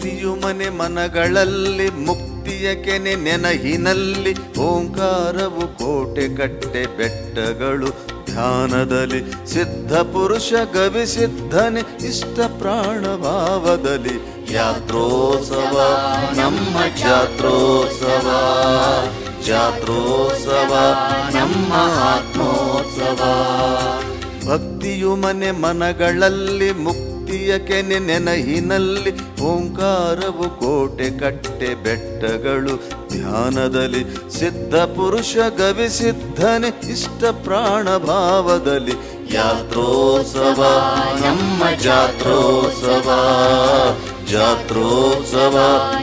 ಭಕ್ತಿಯು ಮನೆ ಮನಗಳಲ್ಲಿ ಮುಕ್ತಿಯ ಕೆನೆ ನೆನಹಿನಲ್ಲಿ ಓಂಕಾರವು ಕೋಟೆ ಕಟ್ಟೆ ಬೆಟ್ಟಗಳು ಧ್ಯಾನದಲ್ಲಿ ಸಿದ್ಧ ಪುರುಷ ಗವಿ ಸಿದ್ಧನೆ ಇಷ್ಟ ಪ್ರಾಣ ಭಾವದಲ್ಲಿ ಯಾತ್ರೋತ್ಸವ ನಮ್ಮ ಜಾತ್ರೋತ್ಸವ ಜಾತ್ರೋತ್ಸವ ನಮ್ಮ ಆತ್ಮೋತ್ಸವ. ಭಕ್ತಿಯು ಮನೆ ಮನಗಳಲ್ಲಿ ಮುಕ್ತಿಯ ಕೆನೆ ನೆನಹಿನಲ್ಲಿ ಓಂಕಾರವು ಕೋಟೆ ಕಟ್ಟೆ ಬೆಟ್ಟಗಳು ಧ್ಯಾನದಲ್ಲಿ ಸಿದ್ಧ ಪುರುಷ ಗವಿ ಸಿದ್ಧನೆ ಇಷ್ಟ ಪ್ರಾಣ ಭಾವದಲ್ಲಿ ಯಾತ್ರೋತ್ಸವ ನಮ್ಮ ಜಾತ್ರೋತ್ಸವ ಜಾತ್ರೋತ್ಸವ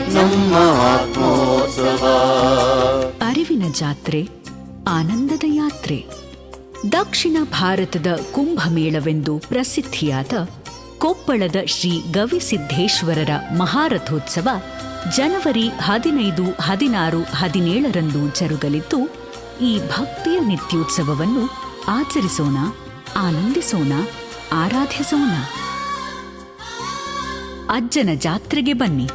ನಮ್ಮ ಆತ್ಮೋತ್ಸವ. ಅರಿವಿನ ಜಾತ್ರೆ, ಆನಂದದ ಯಾತ್ರೆ. ದಕ್ಷಿಣ ಭಾರತದ ಕುಂಭಮೇಳವೆಂದು ಪ್ರಸಿದ್ಧಿಯಾದ ಕೊಪ್ಪಳದ ಶ್ರೀ ಗವಿಸಿದ್ದೇಶ್ವರರ ಮಹಾರಥೋತ್ಸವ ಜನವರಿ 15, 16, 17ರಂದು ಜರುಗಲಿದ್ದು, ಈ ಭಕ್ತಿಯ ನಿತ್ಯೋತ್ಸವವನ್ನು ಆಚರಿಸೋಣ, ಆನಂದಿಸೋಣ, ಆರಾಧಿಸೋಣ. ಅಜ್ಜನ ಜಾತ್ರೆಗೆ ಬನ್ನಿ.